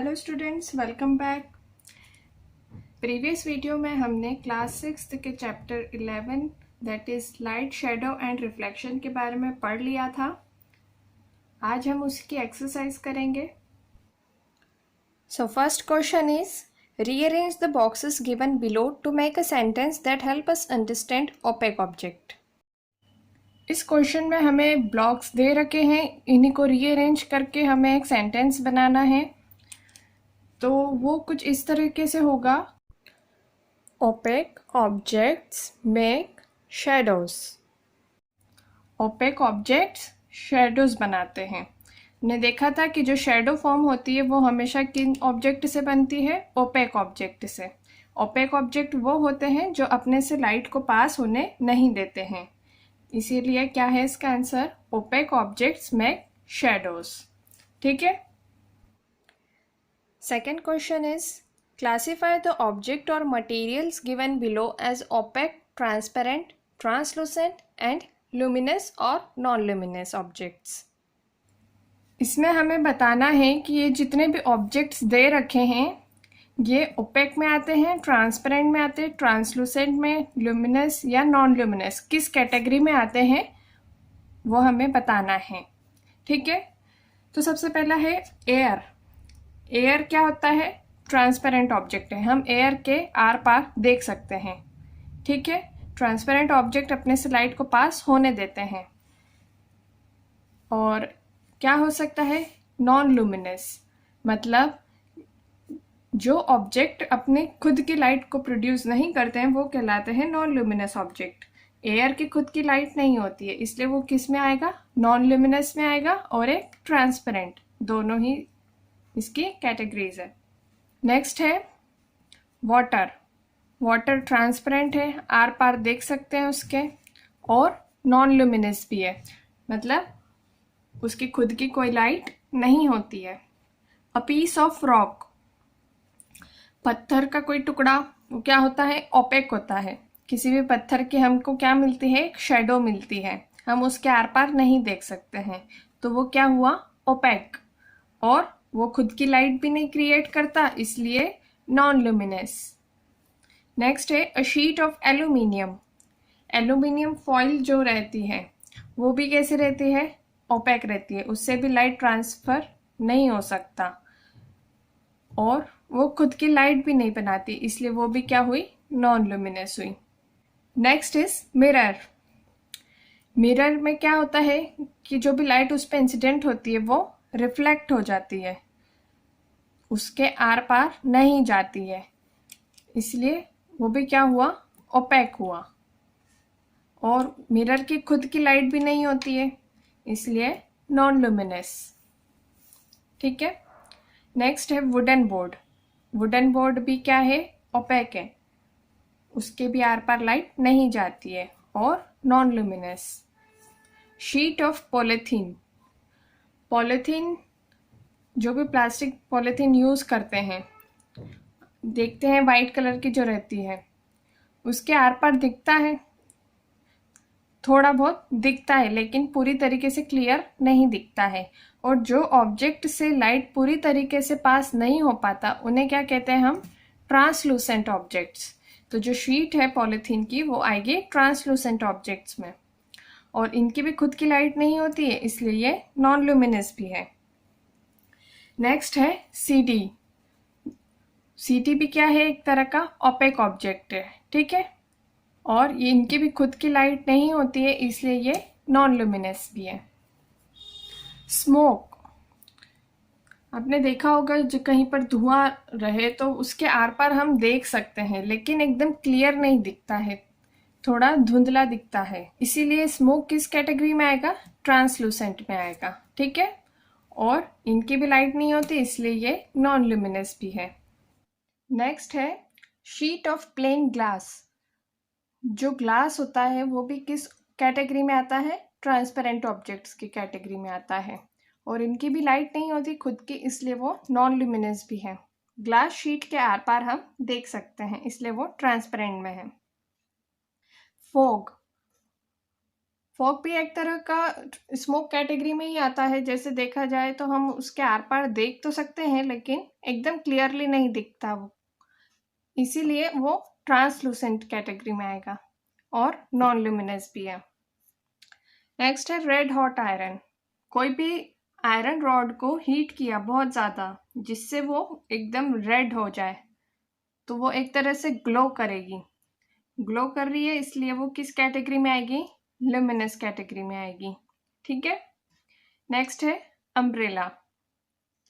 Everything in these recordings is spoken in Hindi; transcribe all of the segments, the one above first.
Hello students, welcome back. Previous video में हमने क्लास 6 के chapter 11 that is light, shadow and reflection के बारे में पढ़ लिया था। आज हम उसकी एक्सरसाइज करेंगे। So first question is rearrange the boxes given below to make a sentence that help us understand opaque object. इस क्वेश्चन में हमें ब्लॉक्स दे रखे हैं, इन्हीं को रीअरेंज करके हमें एक सेंटेंस बनाना है। तो वो कुछ इस तरीके से होगा। Opaque objects make shadows. Opaque objects shadows बनाते हैं। हमने देखा था कि जो शेडो फॉर्म होती है वो हमेशा किन ऑब्जेक्ट से बनती है? ओपेक ऑब्जेक्ट से। ओपेक ऑब्जेक्ट वो होते हैं जो अपने से लाइट को पास होने नहीं देते हैं। इसीलिए क्या है इसका answer? Opaque objects make shadows. ठीक है। Second question is classify the object or materials given below as opaque, transparent, translucent and luminous or non-luminous objects. इसमें हमें बताना है कि ये जितने भी ऑब्जेक्ट्स दे रखे हैं ये ओपेक में आते हैं, ट्रांसपेरेंट में आते हैं, ट्रांसलूसेंट में, ल्यूमिनस या नॉन ल्यूमिनस, किस कैटेगरी में आते हैं वो हमें बताना है। ठीक है। तो सबसे पहला है एयर। एयर क्या होता है? ट्रांसपेरेंट ऑब्जेक्ट है, हम एयर के आर पार देख सकते हैं। ठीक है। ट्रांसपेरेंट ऑब्जेक्ट अपने से लाइट को पास होने देते हैं। और क्या हो सकता है? नॉन लुमिनस, मतलब जो ऑब्जेक्ट अपने खुद की लाइट को प्रोड्यूस नहीं करते हैं वो कहलाते हैं नॉन लुमिनस ऑब्जेक्ट। एयर की खुद की लाइट नहीं होती है, इसलिए वो किस में आएगा? नॉन लुमिनस में आएगा। और एक ट्रांसपेरेंट, दोनों ही इसकी कैटेगरीज है। नेक्स्ट है वाटर। वाटर ट्रांसपेरेंट है, आर पार देख सकते हैं उसके, और नॉन लुमिनस भी है, मतलब उसकी खुद की कोई लाइट नहीं होती है। अ पीस ऑफ रॉक, पत्थर का कोई टुकड़ा, वो क्या होता है? ओपेक होता है। किसी भी पत्थर की हमको क्या मिलती है? एक शेडो मिलती है, हम उसके आर पार नहीं देख सकते हैं, तो वो क्या हुआ? ओपेक। और वो खुद की लाइट भी नहीं क्रिएट करता, इसलिए नॉन लुमिनस। नेक्स्ट है a sheet of aluminium. Aluminium foil जो रहती है वो भी कैसे रहती है? ओपेक रहती है, उससे भी लाइट ट्रांसफर नहीं हो सकता और वो खुद की लाइट भी नहीं बनाती, इसलिए वो भी क्या हुई? नॉन लुमिनस हुई। Next is mirror. मिरर में क्या होता है कि जो भी लाइट उस पर इंसिडेंट होती है वो रिफ्लेक्ट हो जाती है, उसके आर पार नहीं जाती है, इसलिए वो भी क्या हुआ? ओपेक हुआ। और मिरर की खुद की लाइट भी नहीं होती है, इसलिए नॉन लुमिनस। ठीक है। नेक्स्ट है वुडन बोर्ड। वुडन बोर्ड भी क्या है? ओपेक है, उसके भी आर पार लाइट नहीं जाती है और non luminous. Sheet of polythene. Polythene, जो भी प्लास्टिक पॉलीथीन यूज़ करते हैं, देखते हैं वाइट कलर की जो रहती है, उसके आर पार दिखता है, थोड़ा बहुत दिखता है, लेकिन पूरी तरीके से क्लियर नहीं दिखता है। और जो ऑब्जेक्ट से लाइट पूरी तरीके से पास नहीं हो पाता उन्हें क्या कहते हैं हम? Translucent objects. तो जो शीट है पॉलीथीन की वो आएगी ट्रांसलूसेंट ऑब्जेक्ट्स में, और इनकी भी खुद की लाइट नहीं होती है, इसलिए ये नॉन लुमिनस भी है। नेक्स्ट है सीडी। सीडी भी क्या है? एक तरह का ओपेक ऑब्जेक्ट है। ठीक है। और ये इनकी भी खुद की लाइट नहीं होती है, इसलिए ये नॉन लुमिनस भी है। स्मोक, आपने देखा होगा जो कहीं पर धुआं रहे तो उसके आर पार हम देख सकते हैं, लेकिन एकदम क्लियर नहीं दिखता है, थोड़ा धुंधला दिखता है, इसीलिए स्मोक किस कैटेगरी में आएगा? ट्रांसलूसेंट में आएगा। ठीक है। और इनकी भी लाइट नहीं होती, इसलिए ये नॉन लुमिनस भी है। नेक्स्ट है शीट ऑफ प्लेन ग्लास। जो ग्लास होता है वो भी किस कैटेगरी में आता है? ट्रांसपेरेंट ऑब्जेक्ट्स की कैटेगरी में आता है, और इनकी भी लाइट नहीं होती खुद की, इसलिए वो नॉन लुमिनस भी है। ग्लास शीट के आर पार हम देख सकते हैं, इसलिए वो ट्रांसपेरेंट में है। फोग, फॉग भी एक तरह का स्मोक कैटेगरी में ही आता है। जैसे देखा जाए तो हम उसके आर पार देख तो सकते हैं लेकिन एकदम क्लियरली नहीं दिखता वो, इसीलिए वो ट्रांसलूसेंट कैटेगरी में आएगा और नॉन ल्यूमिनस भी है। नेक्स्ट है रेड हॉट आयरन। कोई भी आयरन रॉड को हीट किया बहुत ज़्यादा जिससे वो एकदम रेड हो जाए तो वो एक तरह से ग्लो करेगी। ग्लो कर रही है इसलिए वो किस कैटेगरी में आएगी? ल्यूमिनस कैटेगरी में आएगी। ठीक है। नेक्स्ट है अम्ब्रेला।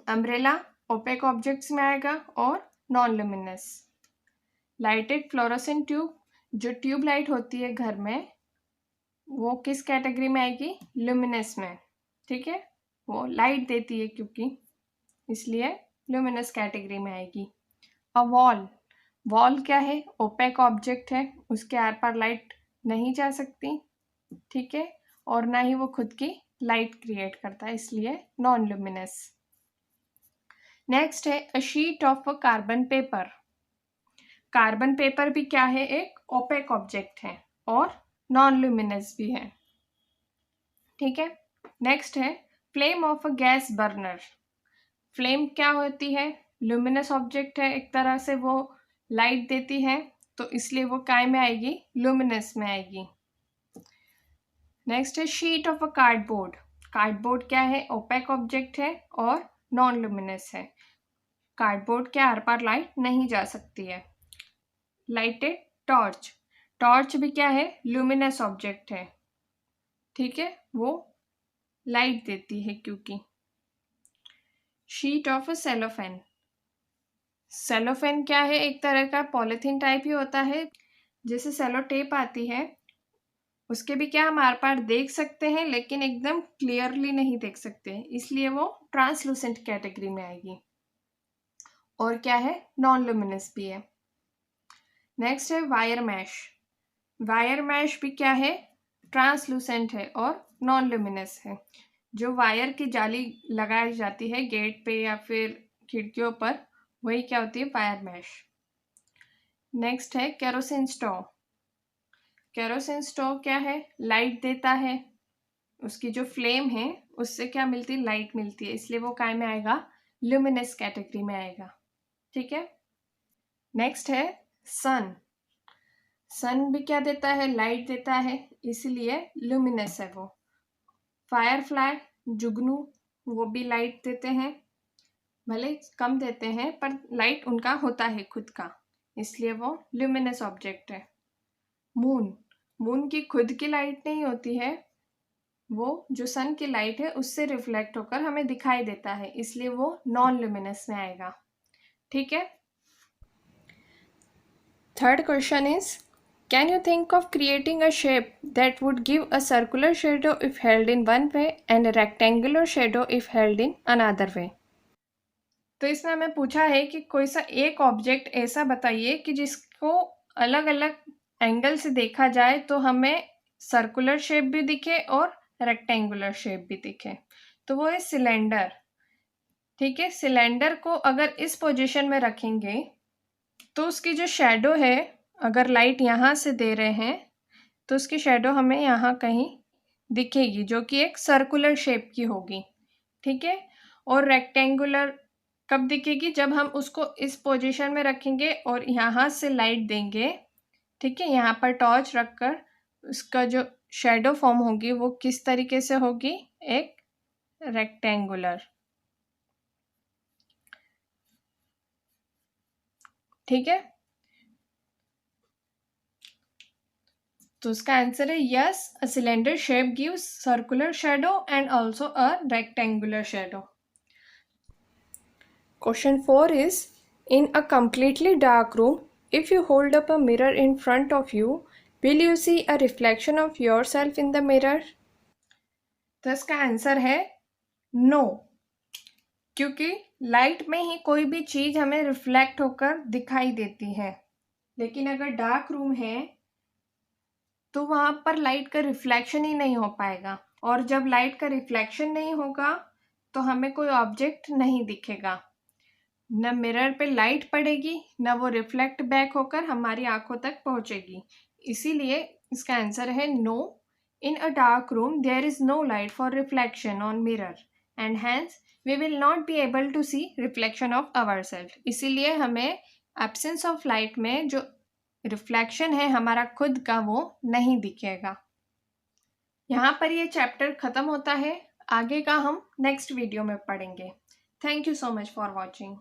अम्ब्रेला ओपेक ऑब्जेक्ट्स में आएगा और non luminous. Lighted fluorescent tube, जो ट्यूब लाइट होती है घर में, वो किस कैटेगरी में आएगी? ल्यूमिनस में। ठीक है, वो लाइट देती है क्योंकि, इसलिए ल्यूमिनस कैटेगरी में आएगी। अ वॉल, वॉल क्या है? ओपेक ऑब्जेक्ट है, उसके आर पार लाइट नहीं जा सकती। ठीक है, और ना ही वो खुद की लाइट क्रिएट करता है, इसलिए नॉन ल्यूमिनस। नेक्स्ट है a sheet of a carbon paper. Carbon paper भी क्या है? एक ओपेक ऑब्जेक्ट है और नॉन ल्यूमिनस भी है। ठीक है। नेक्स्ट है flame of a gas burner. Flame क्या होती है? ल्यूमिनस ऑब्जेक्ट है, एक तरह से वो लाइट देती है, तो इसलिए वो काय में आएगी? ल्यूमिनस में आएगी। नेक्स्ट है sheet of a cardboard. Cardboard क्या है? ओपेक ऑब्जेक्ट है और नॉन ल्यूमिनस है। कार्डबोर्ड के आर पार लाइट नहीं जा सकती है। लाइटेड टॉर्च, टॉर्च भी क्या है? ल्यूमिनस ऑब्जेक्ट है। ठीक है, वो लाइट देती है क्योंकि। Sheet of a cellophane. Cellophane क्या है? एक तरह का पॉलिथीन टाइप ही होता है, जैसे सेलो टेप आती है, उसके भी क्या हम आर पार देख सकते हैं लेकिन एकदम क्लियरली नहीं देख सकते, इसलिए वो ट्रांसलूसेंट कैटेगरी में आएगी। और क्या है? नॉन लुमिनस भी है। नेक्स्ट है वायर मैश। वायर मैश भी क्या है? ट्रांसलूसेंट है और नॉन लुमिनस है। जो वायर की जाली लगाई जाती है गेट पे या फिर खिड़कियों पर, वही क्या होती है? Wire mesh. नेक्स्ट है केरोसिन स्टोव। केरोसिन स्टोव क्या है? लाइट देता है, उसकी जो फ्लेम है उससे क्या मिलती है? लाइट मिलती है, इसलिए वो काय में आएगा? ल्यूमिनस कैटेगरी में आएगा। ठीक है। नेक्स्ट है सन। सन भी क्या देता है? लाइट देता है, इसलिए ल्यूमिनस है वो। फायरफ्लाई, जुगनू, वो भी लाइट देते हैं, भले कम देते हैं पर लाइट उनका होता है खुद का, इसलिए वो ल्यूमिनस ऑब्जेक्ट है। मून, मून की खुद की लाइट नहीं होती है, वो जो सन की लाइट है उससे रिफ्लेक्ट होकर हमें दिखाई देता है, इसलिए वो नॉन ल्यूमिनस में आएगा। ठीक है। Third question is can you think of creating a shape that would give a circular shadow if held in one way and a rectangular shadow if held in another way. तो इसमें हमें पूछा है कि कोई सा एक ऑब्जेक्ट ऐसा बताइए कि जिसको अलग अलग एंगल से देखा जाए तो हमें सर्कुलर शेप भी दिखे और रेक्टेंगुलर शेप भी दिखे। तो वो है सिलेंडर। ठीक है, सिलेंडर को अगर इस पोजीशन में रखेंगे तो उसकी जो शेडो है, अगर लाइट यहाँ से दे रहे हैं तो उसकी शेडो हमें यहाँ कहीं दिखेगी, जो कि एक सर्कुलर शेप की होगी। ठीक है, और रेक्टेंगुलर कब दिखेगी? जब हम उसको इस पोजीशन में रखेंगे और यहाँ से लाइट देंगे। ठीक है, यहाँ पर टॉर्च रखकर उसका जो शेडो फॉर्म होगी वो किस तरीके से होगी? एक रेक्टेंगुलर। ठीक है, तो उसका आंसर है yes, a cylinder shape gives circular shadow and also a rectangular shadow. Question 4 is in a completely dark room, if you hold up a mirror in front of you, will you see a reflection of yourself in the mirror? तो इसका आंसर है नो, क्योंकि लाइट में ही कोई भी चीज हमें रिफ्लेक्ट होकर दिखाई देती है, लेकिन अगर डार्क रूम है तो वहां पर लाइट का रिफ्लेक्शन ही नहीं हो पाएगा, और जब लाइट का रिफ्लेक्शन नहीं होगा तो हमें कोई ऑब्जेक्ट नहीं दिखेगा, न मिरर पे लाइट पड़ेगी न वो रिफ्लेक्ट बैक होकर हमारी आंखों तक पहुंचेगी। इसीलिए इसका आंसर है no, In a dark room, there is no light for reflection on mirror and hence we will not be able to see reflection of ourselves. इसीलिए हमें absence of light में जो reflection है हमारा खुद का वो नहीं दिखेगा। यहाँ पर ये चैप्टर खत्म होता है, आगे का हम नेक्स्ट वीडियो में पढ़ेंगे। Thank you so much for watching.